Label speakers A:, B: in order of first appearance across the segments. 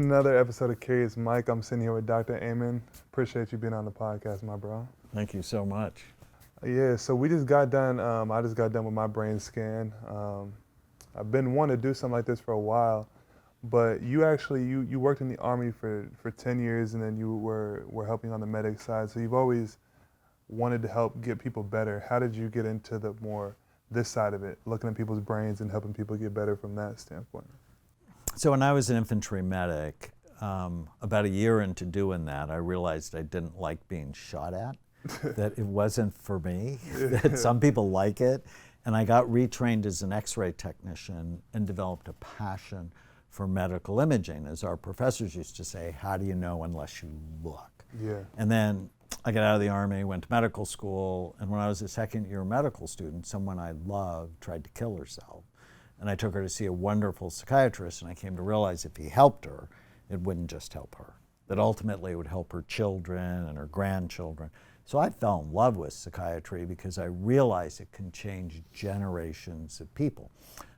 A: another episode of Curious Mike. I'm sitting here with Dr. Amen. Appreciate you being on the podcast, my bro.
B: Thank you so much.
A: Yeah, so we just got done, I just got done with my brain scan. I've been wanting to do something like this for a while, but you actually, you worked in the Army for 10 years and then you were helping on the medic side, so you've always wanted to help get people better. How did you get into this side of it, looking at people's brains and helping people get better from that standpoint?
B: So when I was an infantry medic, about a year into doing that, I realized I didn't like being shot at, that it wasn't for me, that some people like it. And I got retrained as an X-ray technician and developed a passion for medical imaging. As our professors used to say, how do you know unless you look?
A: Yeah.
B: And then I got out of the Army, went to medical school, and when I was a second-year medical student, someone I loved tried to kill herself. And I took her to see a wonderful psychiatrist, and I came to realize if he helped her, it wouldn't just help her, that ultimately it would help her children and her grandchildren. So I fell in love with psychiatry because I realized it can change generations of people.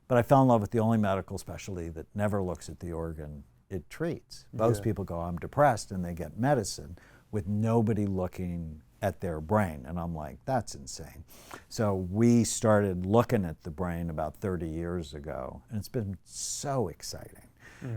B: But I fell in love with the only medical specialty that never looks at the organ it treats. Most people go, I'm depressed, and they get medicine with nobody looking at their brain. And I'm like, that's insane. So we started looking at the brain about 30 years ago, and it's been so exciting.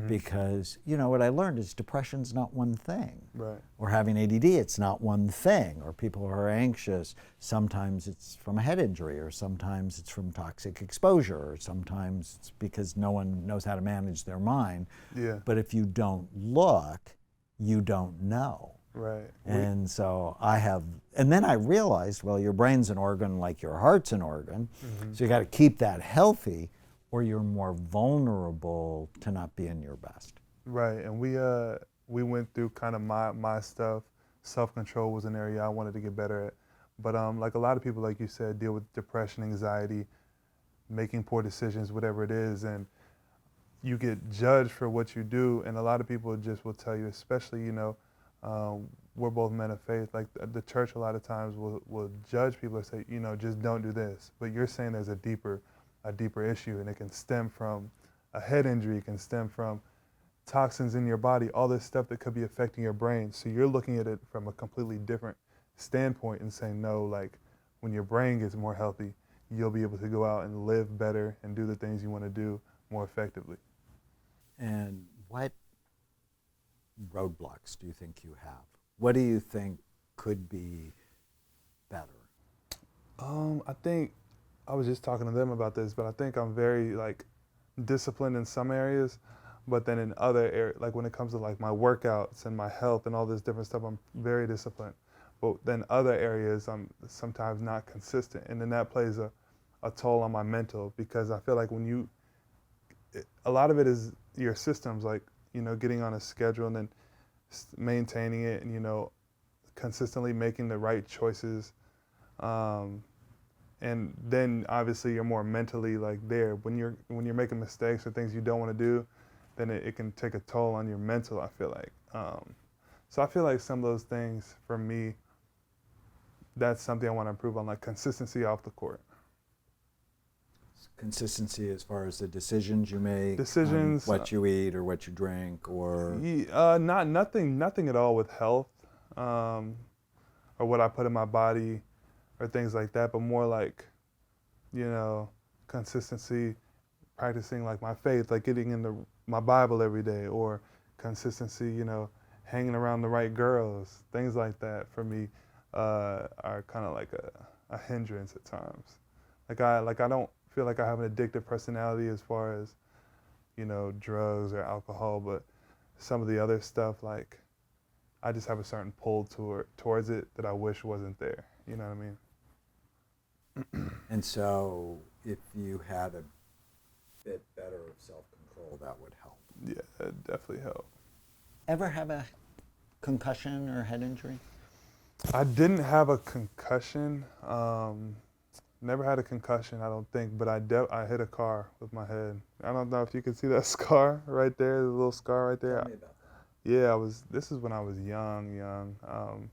B: Because, you know, what I learned is depression's not one thing.
A: Right.
B: Or having ADD, it's not one thing. Or people who are anxious, sometimes it's from a head injury, or sometimes it's from toxic exposure, or sometimes it's because no one knows how to manage their mind.
A: Yeah.
B: But if you don't look, you don't know.
A: Right.
B: And so and then I realized, well, your brain's an organ like your heart's an organ, so you got to keep that healthy, or you're more vulnerable to not being your best.
A: Right, and we went through kind of my stuff. Self-control was an area I wanted to get better at. But like a lot of people, like you said, deal with depression, anxiety, making poor decisions, whatever it is, and you get judged for what you do. And a lot of people just will tell you, especially, you know, we're both men of faith, like the church a lot of times will judge people and say, you know, just don't do this. But you're saying there's a deeper issue, and it can stem from a head injury, it can stem from toxins in your body, all this stuff that could be affecting your brain. So you're looking at it from a completely different standpoint and saying, no, like when your brain gets more healthy, you'll be able to go out and live better and do the things you want to do more effectively.
B: And what roadblocks do you think you have? What do you think could be better?
A: I think I was just talking to them about this, but I think I'm very like disciplined in some areas, but then in other areas, like when it comes to like my workouts and my health and all this different stuff, I'm very disciplined. But then other areas, I'm sometimes not consistent, and then that plays a toll on my mental, because I feel like a lot of it is your systems, like, you know, getting on a schedule and then maintaining it, and, you know, consistently making the right choices. And then obviously you're more mentally like there. When you're making mistakes or things you don't want to do, then it can take a toll on your mental, I feel like. So I feel like some of those things for me, that's something I want to improve on, like consistency off the court.
B: Consistency as far as the decisions you make,
A: Decisions,
B: what you eat or what you drink, or
A: nothing at all with health, or what I put in my body, or things like that, but more like, you know, consistency, practicing like my faith, like getting into my Bible every day, or consistency, you know, hanging around the right girls, things like that for me are kind of like a hindrance at times. Like I don't feel like I have an addictive personality as far as, you know, drugs or alcohol, but some of the other stuff, like I just have a certain pull towards it that I wish wasn't there. You know what I mean?
B: And so if you had a bit better of self-control, that would help.
A: Yeah, that definitely helped.
B: Ever have a concussion or head injury?
A: I didn't have a concussion. Never had a concussion, I don't think, but I hit a car with my head. I don't know if you can see that scar right there, the little scar right there.
B: Tell me about that.
A: Yeah, this is when I was young,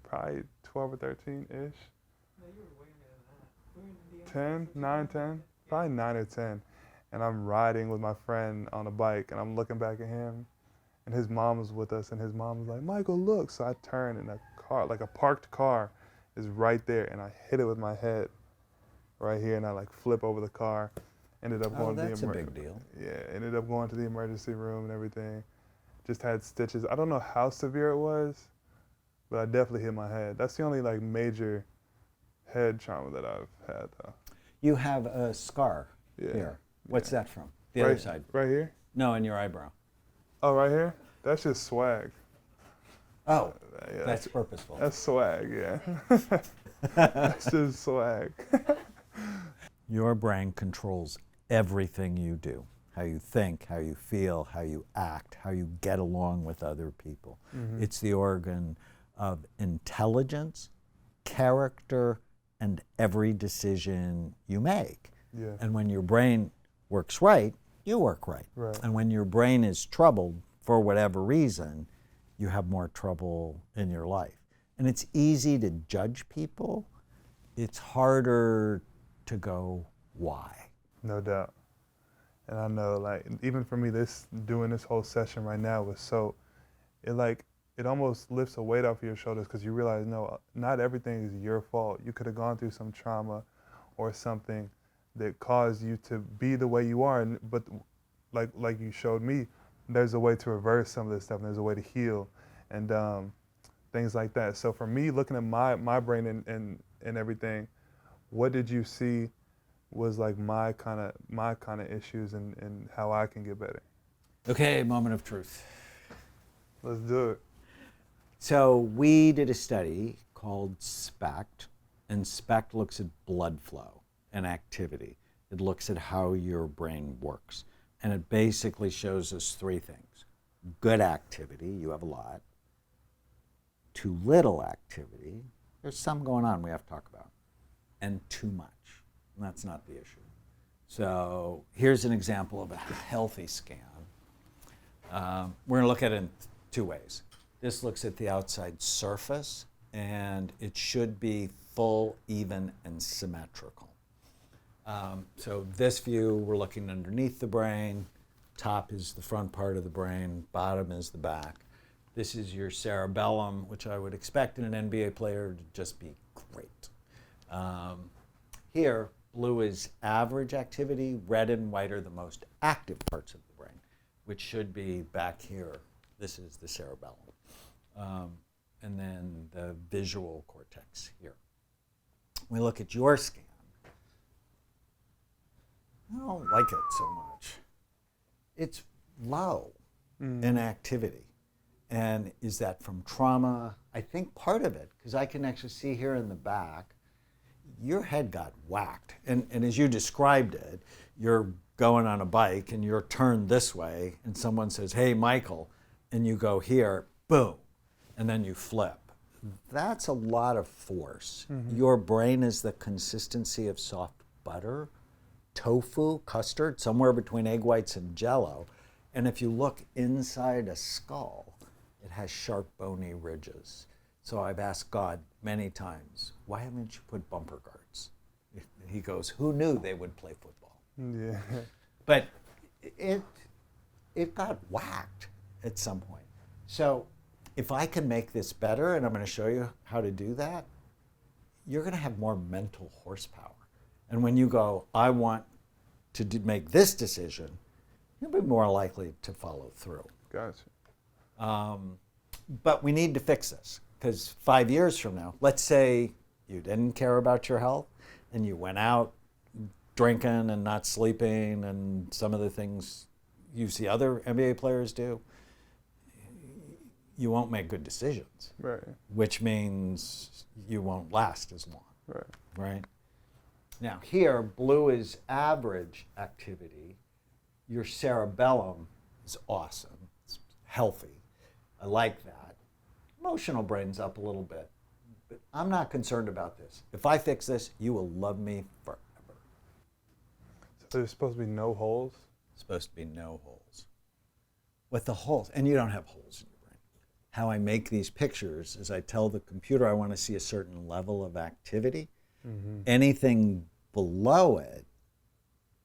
A: probably 12 or 13-ish.
C: No, you were way younger than that. We were in Indiana.
A: 10, 9, 10, probably 9 or 10. And I'm riding with my friend on a bike, and I'm looking back at him, and his mom was with us, and his mom was like, Michael, look. So I turned, and a car, like a parked car, is right there, and I hit it with my head right here, and I like flip over the car. Ended up going to the
B: that's a big deal.
A: Yeah, ended up going to the emergency room and everything. Just had stitches. I don't know how severe it was, but I definitely hit my head. That's the only like major head trauma that I've had though.
B: You have a scar here. What's that from? The other side.
A: Right here?
B: No, in your eyebrow.
A: Oh, right here? That's just swag.
B: Oh,
A: Yeah,
B: that's purposeful.
A: That's swag, yeah. That's just swag.
B: Your brain controls everything you do. How you think, how you feel, how you act, how you get along with other people.
A: Mm-hmm.
B: It's the organ of intelligence, character, and every decision you make.
A: Yeah.
B: And when your brain works right, you work right.
A: Right.
B: And when your brain is troubled for whatever reason, you have more trouble in your life. And it's easy to judge people. It's harder to go, why?
A: No doubt. And I know, like, even for me, doing this whole session right now was so, it almost lifts a weight off of your shoulders because you realize, no, not everything is your fault. You could have gone through some trauma or something that caused you to be the way you are. But like you showed me, there's a way to reverse some of this stuff, and there's a way to heal and things like that. So for me, looking at my brain and everything, what did you see was like my kind of issues and how I can get better?
B: Okay, moment of truth.
A: Let's do it.
B: So we did a study called SPECT, and SPECT looks at blood flow and activity. It looks at how your brain works. And it basically shows us three things. Good activity, you have a lot. Too little activity, there's some going on we have to talk about. And too much, and that's not the issue. So here's an example of a healthy scan. We're gonna look at it in two ways. This looks at the outside surface, and it should be full, even, and symmetrical. So this view, we're looking underneath the brain. Top is the front part of the brain, bottom is the back. This is your cerebellum, which I would expect in an NBA player to just be great. Here, blue is average activity, red and white are the most active parts of the brain, which should be back here. This is the cerebellum. And then the visual cortex here. We look at your scan. I don't like it so much. It's low in activity. And is that from trauma? I think part of it, because I can actually see here in the back, your head got whacked. And as you described it, you're going on a bike and you're turned this way and someone says, hey, Michael, and you go here, boom, and then you flip. That's a lot of force. Your brain is the consistency of soft butter, tofu, custard, somewhere between egg whites and Jell-O. And if you look inside a skull, it has sharp, bony ridges. So I've asked God many times, why haven't you put bumper guards? He goes, who knew they would play football?
A: Yeah.
B: But it got whacked at some point. So if I can make this better, and I'm going to show you how to do that, you're going to have more mental horsepower. And when you go, I want to make this decision, you'll be more likely to follow through.
A: Gotcha.
B: But we need to fix this, because 5 years from now, let's say you didn't care about your health and you went out drinking and not sleeping and some of the things you see other NBA players do, you won't make good decisions.
A: Right.
B: Which means you won't last as long.
A: Right.
B: Right? Now here, blue is average activity. Your cerebellum is awesome. It's healthy. I like that. Emotional brain's up a little bit. But I'm not concerned about this. If I fix this, you will love me forever.
A: So there's supposed to be no holes?
B: Supposed to be no holes. With the holes, and you don't have holes in your brain. How I make these pictures is I tell the computer I want to see a certain level of activity. Anything below it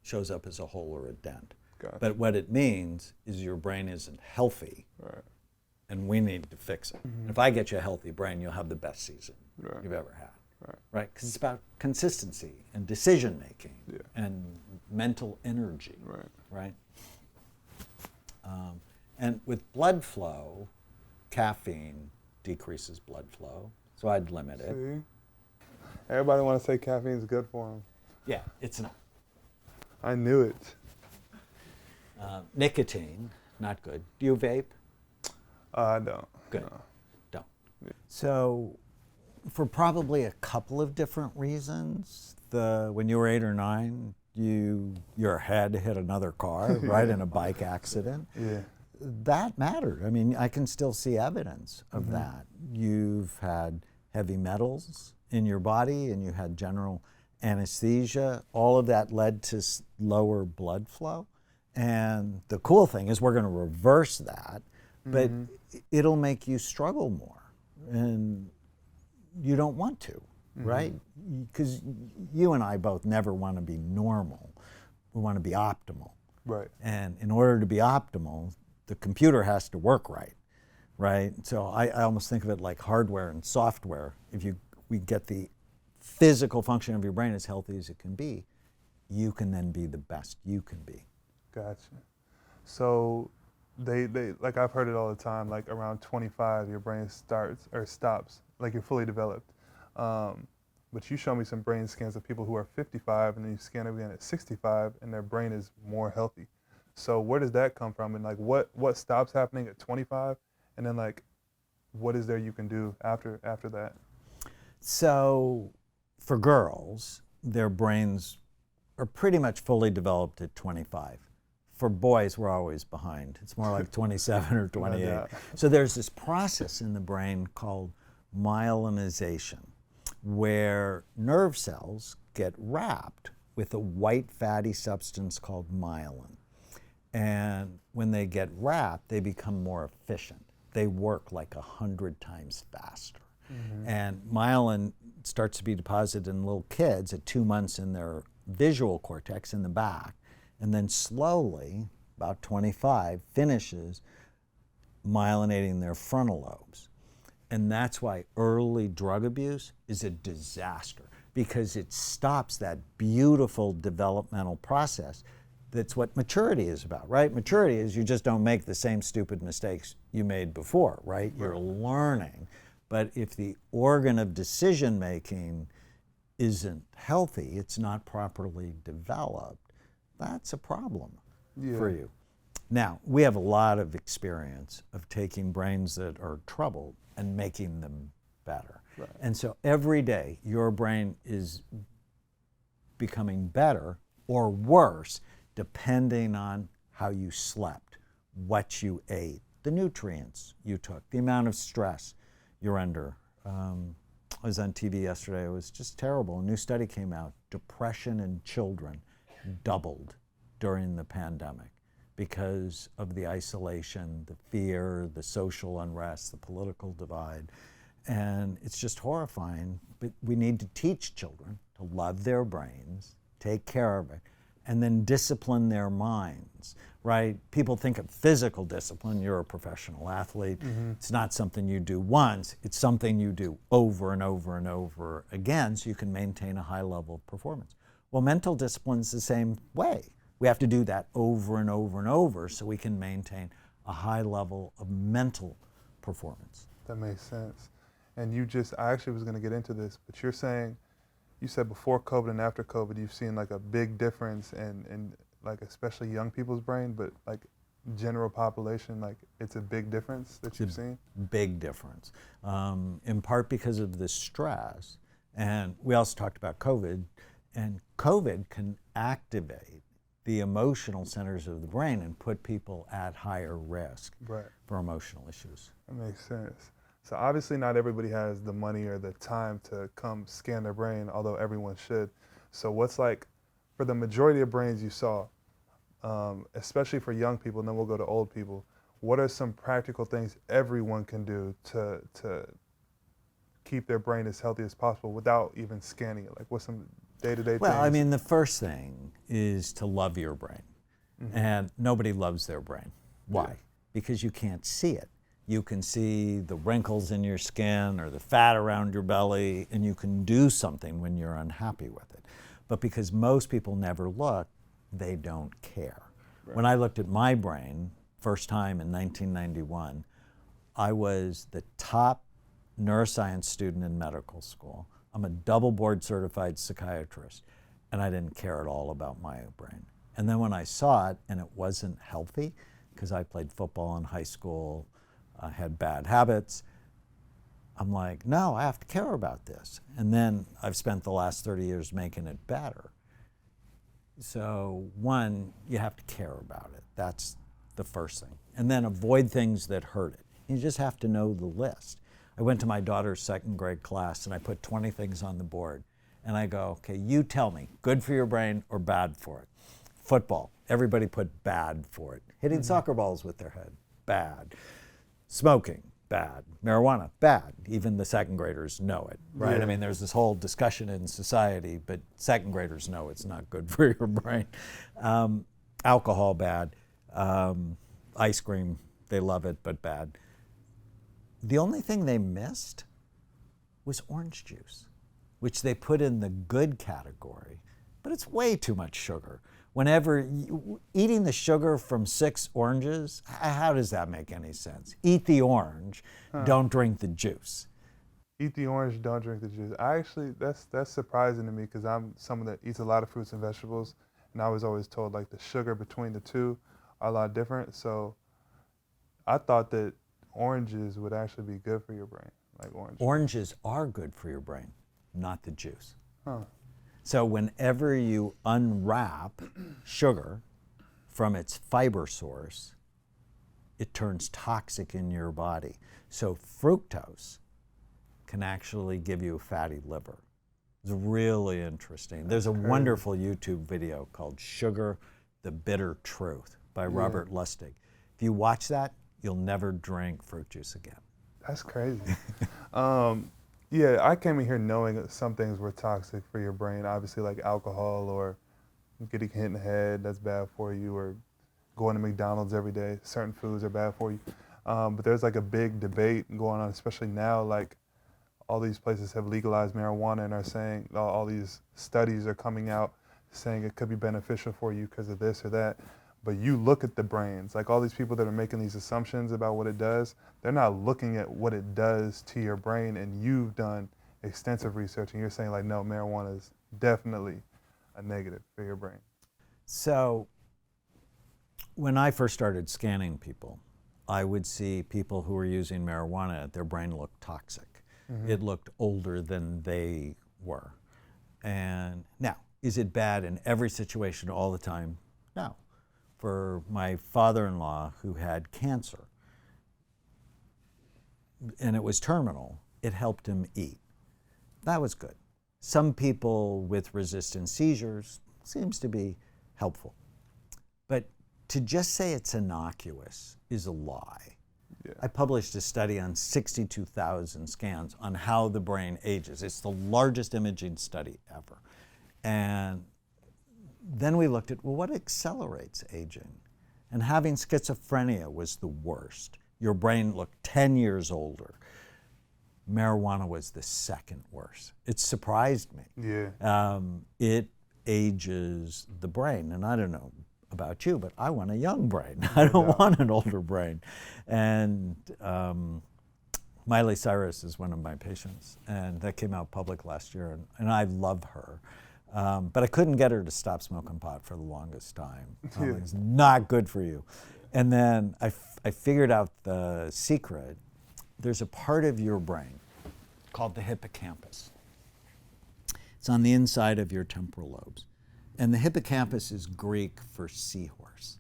B: shows up as a hole or a dent.
A: Gotcha.
B: But what it means is your brain isn't healthy,
A: Right.
B: and we need to fix it. And if I get you a healthy brain, you'll have the best season
A: Right.
B: you've ever had.
A: Right.
B: Right? Because it's about consistency and decision making
A: Yeah.
B: and mental energy.
A: Right.
B: Right? And with blood flow, caffeine decreases blood flow, so I'd limit it.
A: See? Everybody want to say caffeine's good for them.
B: Yeah, it's not.
A: I knew it.
B: Nicotine, not good. Do you vape?
A: I don't.
B: Good.
A: No.
B: Don't.
A: Yeah.
B: So, for probably a couple of different reasons, when you were 8 or 9, your head hit another car, right, in a bike accident.
A: Yeah.
B: That mattered. I mean, I can still see evidence of that. You've had heavy metals in your body, and you had general anesthesia. All of that led to lower blood flow. And the cool thing is we're going to reverse that, but it'll make you struggle more. And you don't want to, right? Because you and I both never want to be normal. We want to be optimal.
A: Right.
B: And in order to be optimal, the computer has to work right, right? So I almost think of it like hardware and software. If we get the physical function of your brain as healthy as it can be, you can then be the best you can be.
A: Gotcha. So they like I've heard it all the time, like around 25 your brain starts or stops, like you're fully developed. But you show me some brain scans of people who are 55 and then you scan them again at 65 and their brain is more healthy. So where does that come from? And like what stops happening at 25? And then like what is there you can do after that?
B: So for girls, their brains are pretty much fully developed at 25. For boys, we're always behind. It's more like 27 or 28.
A: doubt.
B: So there's this process in the brain called myelinization, where nerve cells get wrapped with a white fatty substance called myelin. And when they get wrapped, they become more efficient. They work like 100 times faster. And myelin starts to be deposited in little kids at 2 months in their visual cortex in the back, and then slowly, about 25, finishes myelinating their frontal lobes. And that's why early drug abuse is a disaster, because it stops that beautiful developmental process. That's what maturity is about, right? Maturity is you just don't make the same stupid mistakes you made before, right? You're learning. But if the organ of decision making isn't healthy, it's not properly developed, that's a problem for you. Now, we have a lot of experience of taking brains that are troubled and making them better.
A: Right.
B: And so every day, your brain is becoming better or worse depending on how you slept, what you ate, the nutrients you took, the amount of stress you're under. I was on TV yesterday. It was just terrible. A new study came out. Depression in children doubled during the pandemic because of the isolation, the fear, the social unrest, the political divide. And it's just horrifying. But we need to teach children to love their brains, take care of it, and then discipline their minds, right? People think of physical discipline. You're a professional athlete. It's not something you do once. It's something you do over and over and over again so you can maintain a high level of performance. Well, mental discipline's the same way. We have to do that over and over and over so we can maintain a high level of mental performance.
A: That makes sense. And I actually was going to get into this, but you're saying, you said before COVID and after COVID, you've seen like a big difference in like especially young people's brain, but like general population, like it's a big difference that you've seen?
B: Big difference, in part because of the stress. And we also talked about COVID, and COVID can activate the emotional centers of the brain and put people at higher risk for emotional issues.
A: That makes sense. So obviously not everybody has the money or the time to come scan their brain, although everyone should. So what's like, for the majority of brains you saw, especially for young people, and then we'll go to old people, what are some practical things everyone can do to keep their brain as healthy as possible without even scanning it? Like what's some day-to-day things?
B: Well, I mean, the first thing is to love your brain. And nobody loves their brain. Why?
A: Yeah.
B: Because you can't see it. You can see the wrinkles in your skin or the fat around your belly, and you can do something when you're unhappy with it. But because most people never look, they don't care.
A: Right.
B: When I looked at my brain, first time in 1991, I was the top neuroscience student in medical school. I'm a double board certified psychiatrist, and I didn't care at all about my brain. And then when I saw it and it wasn't healthy, because I played football in high school, I had bad habits, I'm like, no, I have to care about this. And then I've spent the last 30 years making it better. So one, you have to care about it. That's the first thing. And then avoid things that hurt it. You just have to know the list. I went to my daughter's second grade class and I put 20 things on the board. And I go, okay, you tell me, good for your brain or bad for it? Football, everybody put bad for it. Hitting soccer balls with their head, bad. Smoking, bad. Marijuana, bad. Even the second graders know it, right?
A: Yeah.
B: I mean, there's this whole discussion in society, but second graders know it's not good for your brain. Alcohol, bad. Ice cream, they love it, but bad. The only thing they missed was orange juice, which they put in the good category, but it's way too much sugar. Whenever eating the sugar from 6 oranges, how does that make any sense? Eat the orange, don't drink the juice.
A: Eat the orange, don't drink the juice. I actually, that's surprising to me because I'm someone that eats a lot of fruits and vegetables, and I was always told like the sugar between the two are a lot different. So I thought that oranges would actually be good for your brain, like orange.
B: Oranges are good for your brain, not the juice.
A: Huh.
B: So whenever you unwrap sugar from its fiber source, it turns toxic in your body. So fructose can actually give you a fatty liver. It's really interesting. There's a wonderful YouTube video called Sugar, the Bitter Truth by Robert Lustig. If you watch that, you'll never drink fruit juice again.
A: That's crazy. Yeah, I came in here knowing that some things were toxic for your brain, obviously like alcohol or getting hit in the head, that's bad for you, or going to McDonald's every day, certain foods are bad for you. But there's like a big debate going on, especially now, like all these places have legalized marijuana and are saying, all these studies are coming out saying it could be beneficial for you because of this or that. But you look at the brains, like all these people that are making these assumptions about what it does, they're not looking at what it does to your brain, and you've done extensive research and you're saying like, no, marijuana is definitely a negative for your brain.
B: So when I first started scanning people, I would see people who were using marijuana, their brain looked toxic. It looked older than they were. And now, is it bad in every situation all the time? No. For my father-in-law who had cancer, and it was terminal, it helped him eat. That was good. Some people with resistant seizures seems to be helpful. But to just say it's innocuous is a lie.
A: Yeah.
B: I published a study on 62,000 scans on how the brain ages. It's the largest imaging study ever. And then we looked at, well, what accelerates aging? And having schizophrenia was the worst. Your brain looked 10 years older. Marijuana was the second worst. It surprised me.
A: Yeah.
B: It ages the brain. And I don't know about you, but I want a young brain. I don't want an older brain. And Miley Cyrus is one of my patients, and that came out public last year, and I love her. But I couldn't get her to stop smoking pot for the longest time. It's not good for you. And then I figured out the secret. There's a part of your brain called the hippocampus. It's on the inside of your temporal lobes. And the hippocampus is Greek for seahorse.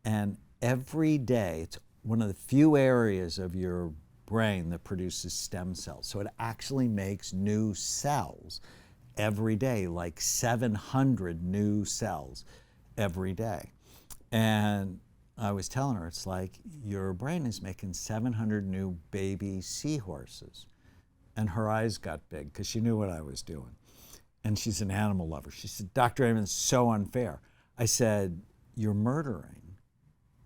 B: And every day, it's one of the few areas of your brain that produces stem cells. So it actually makes new cells every day, like 700 new cells every day. And I was telling her, it's like your brain is making 700 new baby seahorses. And her eyes got big because she knew what I was doing. And she's an animal lover. She said, Dr. Amen, it's so unfair. I said, you're murdering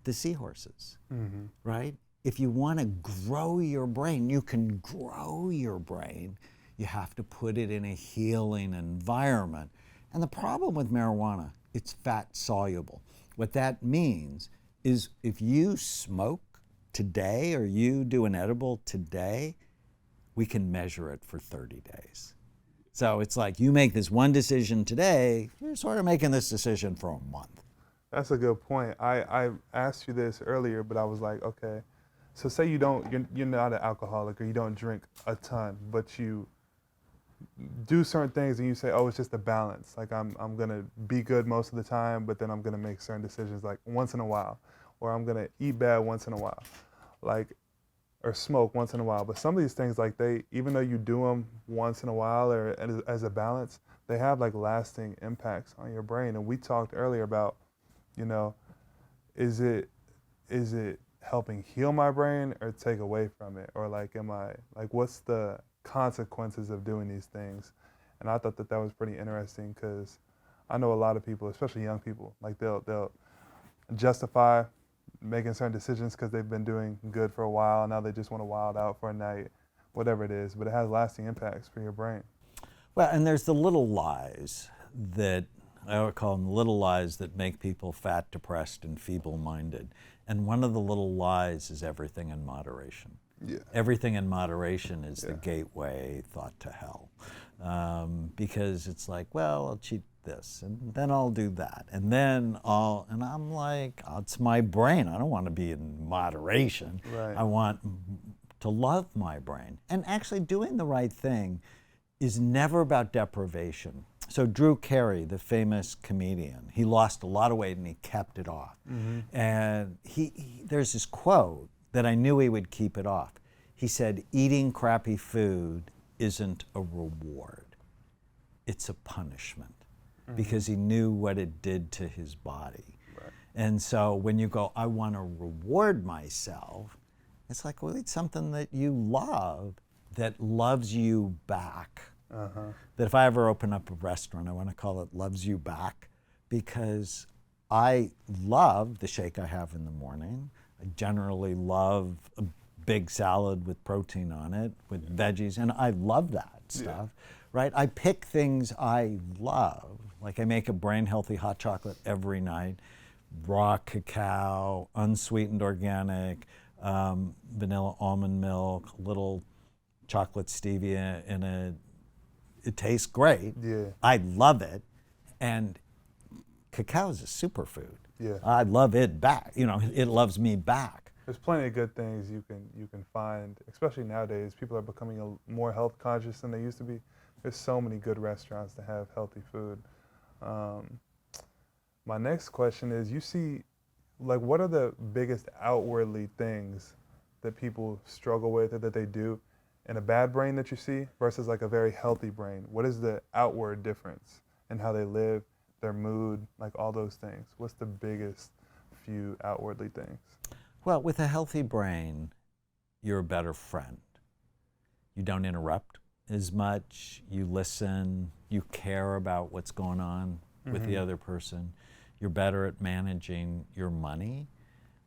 B: the seahorses,
A: Mm-hmm.
B: right? If you want to grow your brain, you can grow your brain. You have to put it in a healing environment. And the problem with marijuana, it's fat soluble. What that means is if you smoke today or you do an edible today, we can measure it for 30 days. So it's like you make this one decision today, you're sort of making this decision for a month.
A: That's a good point. I asked you this earlier, but I was like, okay, so say you're not an alcoholic or you don't drink a ton, but you do certain things and you say, oh, it's just a balance. Like I'm gonna be good most of the time, but then I'm gonna make certain decisions like once in a while, or I'm gonna eat bad once in a while, like, or smoke once in a while. But some of these things, like even though you do them once in a while or as a balance, they have like lasting impacts on your brain. And we talked earlier about, you know, is it helping heal my brain or take away from it, or like what's the consequences of doing these things? And I thought that was pretty interesting because I know a lot of people, especially young people, like they'll justify making certain decisions because they've been doing good for a while and now they just want to wild out for a night, whatever it is, but it has lasting impacts for your brain.
B: Well, and there's the little lies that I would call them little lies that make people fat, depressed, and feeble-minded. And one of the little lies is everything in moderation.
A: Yeah.
B: Everything in moderation is the gateway thought to hell. Because it's like, well, I'll cheat this, and then I'll do that, and then and I'm like, oh, it's my brain. I don't want to be in moderation.
A: Right.
B: I want to love my brain. And actually doing the right thing is never about deprivation. So Drew Carey, the famous comedian, he lost a lot of weight and he kept it off.
A: Mm-hmm.
B: And there's this quote that I knew he would keep it off. He said, eating crappy food isn't a reward, it's a punishment. Mm-hmm. Because he knew what it did to his body.
A: Right.
B: And so when you go, I want to reward myself, it's like, well, it's something that you love that loves you back.
A: Uh-huh.
B: That if I ever open up a restaurant, I want to call it Loves You Back, because I love the shake I have in the morning. I generally love a big salad with protein on it, with veggies, and I love that stuff, right? I pick things I love. Like I make a brain healthy hot chocolate every night, raw cacao, unsweetened organic, vanilla almond milk, little chocolate stevia in it. It tastes great.
A: Yeah.
B: I love it. And cacao is a superfood.
A: Yeah.
B: I love it back. You know, it loves me back.
A: There's plenty of good things you can find, especially nowadays. People are becoming more health conscious than they used to be. There's so many good restaurants that have healthy food. My next question is, you see, like, what are the biggest outwardly things that people struggle with or that they do in a bad brain that you see versus like a very healthy brain? What is the outward difference in how they live, their mood, like all those things? What's the biggest few outwardly things?
B: Well, with a healthy brain, you're a better friend. You don't interrupt as much. You listen. You care about what's going on with the other person. You're better at managing your money.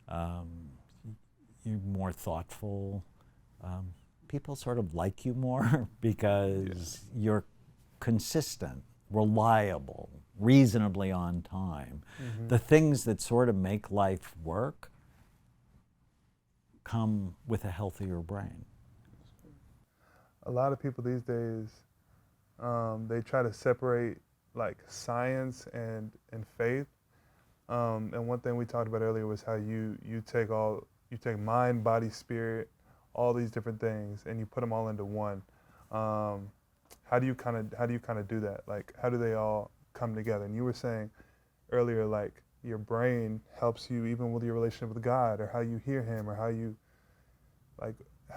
B: You're more thoughtful. People sort of like you more because you're consistent, reliable, reasonably on time. Mm-hmm. The things that sort of make life work come with a healthier brain.
A: A lot of people these days, they try to separate like science and faith. And one thing we talked about earlier was how you take mind, body, spirit, all these different things, and you put them all into one. How do you kind of do that? Like, how do they all come together? And you were saying earlier, like, your brain helps you even with your relationship with God, or how you hear Him, or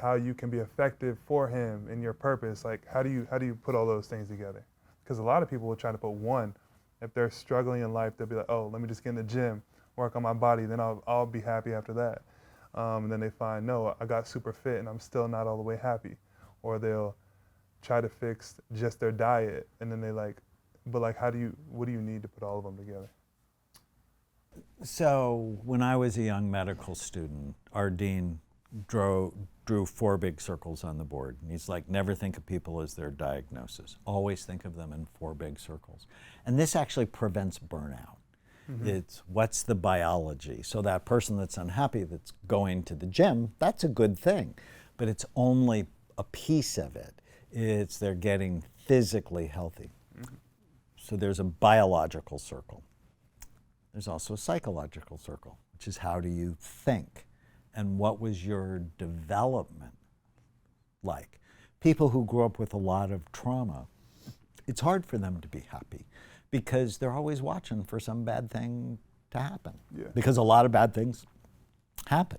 A: how you can be effective for Him in your purpose. Like, how do you put all those things together? Because a lot of people will try to put one. If they're struggling in life, they'll be like, oh, let me just get in the gym, work on my body, then I'll be happy after that. And then they find, no, I got super fit and I'm still not all the way happy. Or they'll try to fix just their diet, and then what do you need to put all of them together?
B: So when I was a young medical student, our dean drew 4 big circles on the board. And he's like, never think of people as their diagnosis. Always think of them in 4 big circles. And this actually prevents burnout. Mm-hmm. It's what's the biology. So that person that's unhappy that's going to the gym, that's a good thing. But it's only a piece of it. It's they're getting physically healthy. Mm-hmm. So there's a biological circle. There's also a psychological circle, which is how do you think? And what was your development like? People who grew up with a lot of trauma, it's hard for them to be happy because they're always watching for some bad thing to happen. Yeah. Because a lot of bad things happen.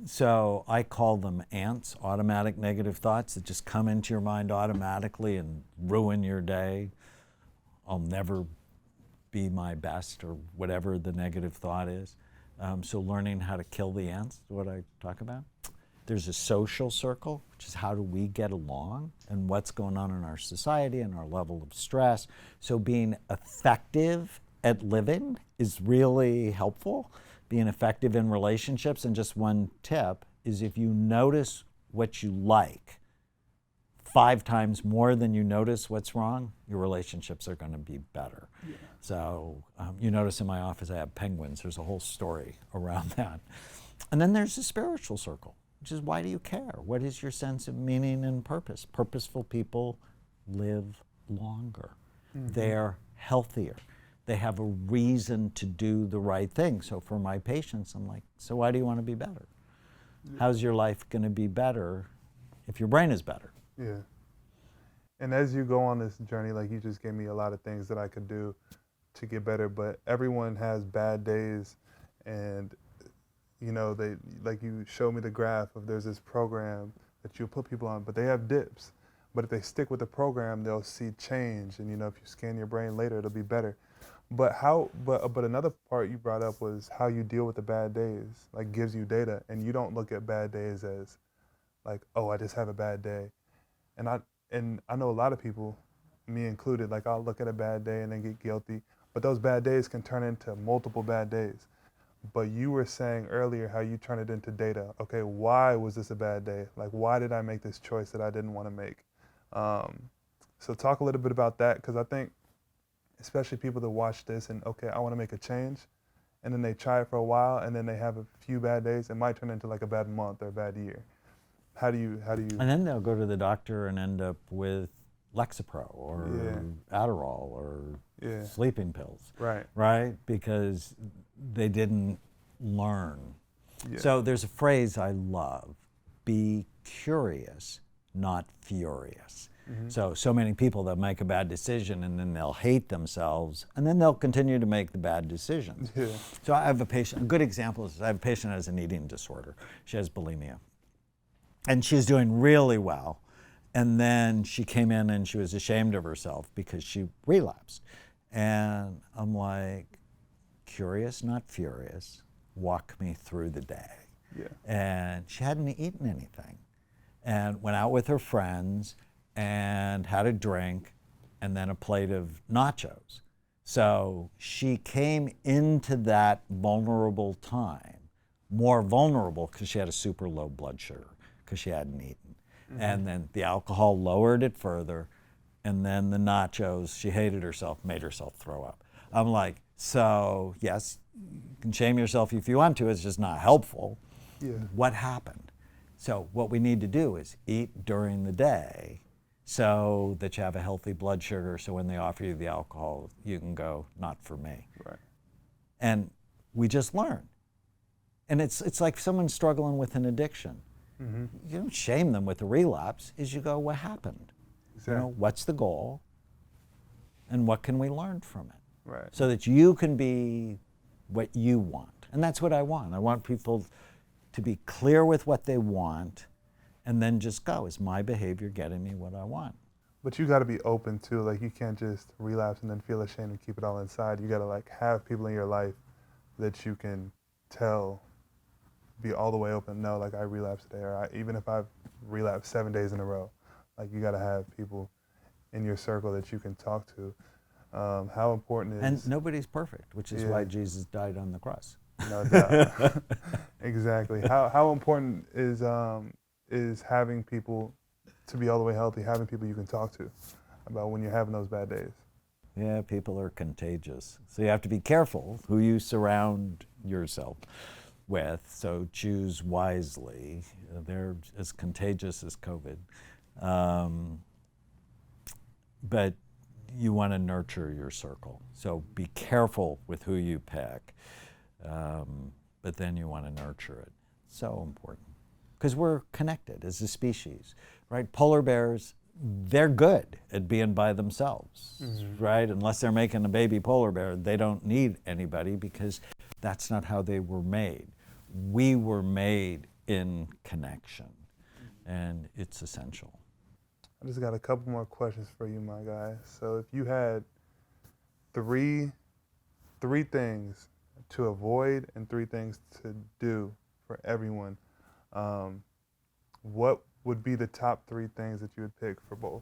B: So I call them ants, automatic negative thoughts that just come into your mind automatically and ruin your day. I'll never be my best, or whatever the negative thought is. So learning how to kill the ants is what I talk about. There's a social circle, which is how do we get along and what's going on in our society and our level of stress. So being effective at living is really helpful. Being effective in relationships, and just one tip is if you notice what you like 5 times more than you notice what's wrong, your relationships are going to be better. Yeah. So you notice in my office I have penguins. There's a whole story around that. And then there's the spiritual circle, which is why do you care? What is your sense of meaning and purpose? Purposeful people live longer. Mm-hmm. They're healthier. They have a reason to do the right thing. So for my patients, I'm like, so why do you want to be better? Yeah. How's your life going to be better if your brain is better?
A: Yeah. And as you go on this journey, like you just gave me a lot of things that I could do to get better, but everyone has bad days, and you know, they, like you showed me the graph of there's this program that you put people on, but they have dips. But if they stick with the program, they'll see change, and you know, if you scan your brain later, it'll be better. But but another part you brought up was how you deal with the bad days, like gives you data, and you don't look at bad days as like, oh, I just have a bad day. And I know a lot of people, me included, like I'll look at a bad day and then get guilty, but those bad days can turn into multiple bad days. But you were saying earlier how you turn it into data. Okay, why was this a bad day? Like, why did I make this choice that I didn't want to make? So talk a little bit about that, because I think especially people that watch this and, okay, I want to make a change, and then they try it for a while and then they have a few bad days, it might turn into like a bad month or a bad year. How do you?
B: And then they'll go to the doctor and end up with Lexapro or Adderall or sleeping pills.
A: Right.
B: Right? Because they didn't learn. Yeah. So there's a phrase I love, be curious, not furious. Mm-hmm. So many people that make a bad decision and then they'll hate themselves and then they'll continue to make the bad decisions. Yeah. So I have a patient, a good example is I have a patient who has an eating disorder. She has bulimia. And she was doing really well. And then she came in and she was ashamed of herself because she relapsed. And I'm like, curious, not furious, walk me through the day. Yeah. And she hadn't eaten anything and went out with her friends and had a drink and then a plate of nachos. So she came into that vulnerable time, more vulnerable because she had a super low blood sugar, because she hadn't eaten. Mm-hmm. And then the alcohol lowered it further, and then the nachos, she hated herself, made herself throw up. I'm like, so yes, you can shame yourself if you want to, it's just not helpful. Yeah. What happened? So what we need to do is eat during the day so that you have a healthy blood sugar, so when they offer you the alcohol, you can go, not for me. Right. And we just learn. And it's like someone struggling with an addiction. Mm-hmm. You don't shame them with a relapse, is you go, what happened? Exactly. You know, what's the goal? And what can we learn from it? Right. So that you can be what you want. And that's what I want. I want people to be clear with what they want and then just go, is my behavior getting me what I want?
A: But you got to be open too. Like, you can't just relapse and then feel ashamed and keep it all inside. You got to like have people in your life that you can tell, be all the way open. No, like I relapsed today, or even if I've relapsed 7 days in a row, like you got to have people in your circle that you can talk to. How important is
B: And nobody's perfect, which is why
A: Yeah.
B: Jesus died on the cross.
A: No doubt. Exactly. How important is having people to be all the way healthy, having people you can talk to about when you're having those bad days.
B: Yeah, people are contagious. So you have to be careful who you surround yourself with. So choose wisely. They're as contagious as COVID. Um, but you want to nurture your circle. So be careful with who you pick. But then you want to nurture it. So important. Because we're connected as a species, right? Polar bears, they're good at being by themselves, right? Unless they're making a baby polar bear, they don't need anybody because that's not how they were made. We were made in connection, and it's essential.
A: I just got a couple more questions for you, my guy. So if you had three things to avoid and three things to do for everyone, what would be the top three things that you would pick for both?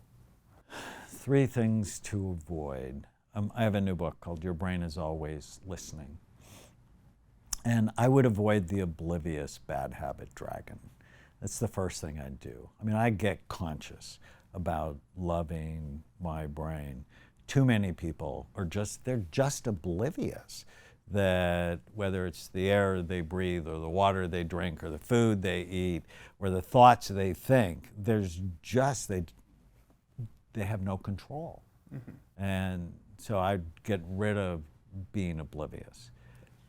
B: Three things to avoid. I have a new book called Your Brain is Always Listening. And I would avoid the oblivious bad habit dragon. That's the first thing I'd do. I mean, I get conscious about loving my brain. Too many people they're just oblivious that whether it's the air they breathe or the water they drink or the food they eat or the thoughts they think, they have no control. And so I'd get rid of being oblivious.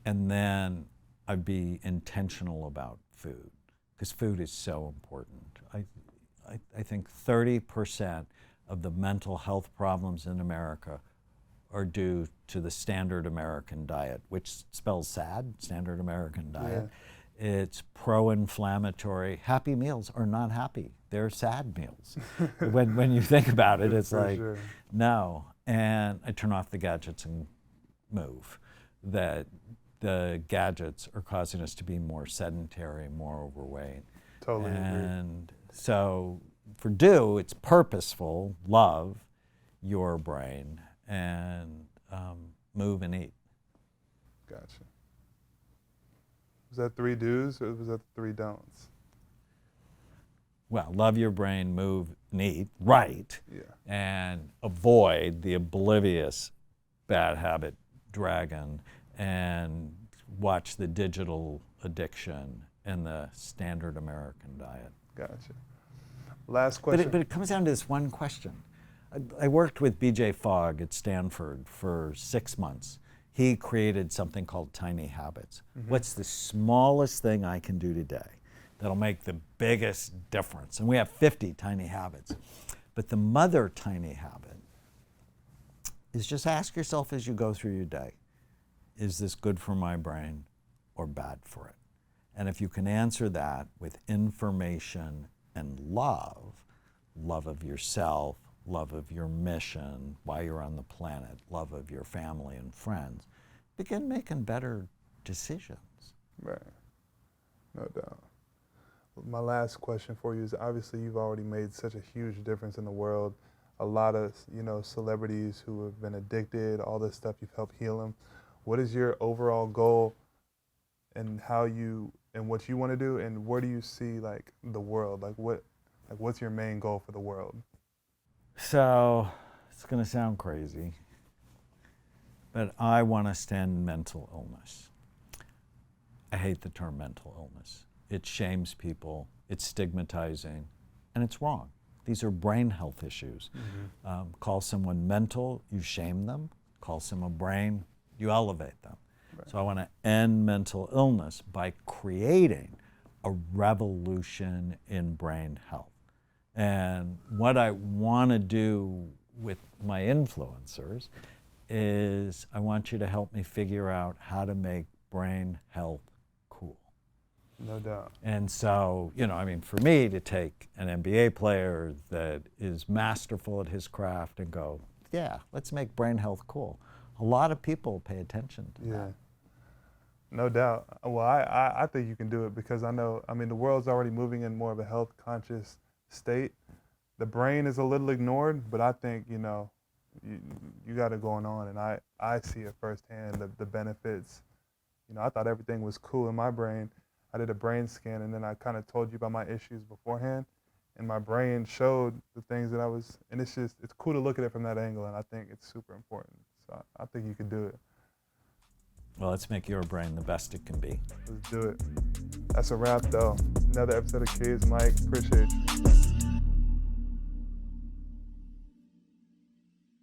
B: And then I'd be intentional about food, because food is so important. I think 30% of the mental health problems in America are due to the standard American diet, which spells sad, standard American diet.
A: Yeah.
B: It's pro-inflammatory. Happy meals are not happy. They're sad meals. when you think about it, it's
A: For
B: like,
A: sure.
B: no. And I turn off the gadgets and move. That the gadgets are causing us to be more sedentary, more overweight.
A: Totally agree.
B: And so for it's purposeful, love your brain, and move and eat.
A: Gotcha. Was that three do's or was that three don'ts?
B: Well, love your brain, move and eat, right,
A: Yeah.
B: and avoid the oblivious bad habit dragon, and watch the digital addiction and the standard American diet.
A: Gotcha. Last question.
B: But it comes down to this one question. I worked with BJ Fogg at Stanford for 6 months. He created something called Tiny Habits. What's the smallest thing I can do today that'll make the biggest difference? And we have 50 tiny habits. But the mother tiny habit is just ask yourself as you go through your day, is this good for my brain or bad for it? And if you can answer that with information and love of yourself, love of your mission, why you're on the planet, love of your family and friends, begin making better decisions.
A: Right. No doubt. My last question for you is, obviously you've already made such a huge difference in the world. A lot of, celebrities who have been addicted, all this stuff, you've helped heal them. What is your overall goal and what you want to do, and where do you see the world? What's your main goal for the world?
B: So it's going to sound crazy, but I want to end mental illness. I hate the term mental illness. It shames people, it's stigmatizing, and it's wrong. These are brain health issues. Call someone mental, you shame them. Call someone brain, you elevate them. Right. So I want to end mental illness by creating a revolution in brain health. And what I want to do with my influencers is I want you to help me figure out how to make brain health cool.
A: No doubt.
B: And so, for me to take an NBA player that is masterful at his craft and go, yeah, let's make brain health cool. A lot of people pay attention to that.
A: No doubt. Well, I think you can do it because the world's already moving in more of a health conscious state. The brain is a little ignored, but I think, you got it going on, and I see it firsthand, the benefits. You know, I thought everything was cool in my brain. I did a brain scan, and then I kind of told you about my issues beforehand, and my brain showed the things that I was, and it's cool to look at it from that angle, and I think it's super important. So I think you could do it.
B: Well, let's make your brain the best it can be.
A: Let's do it. That's a wrap, though. Another episode of Kids. Mike, appreciate you.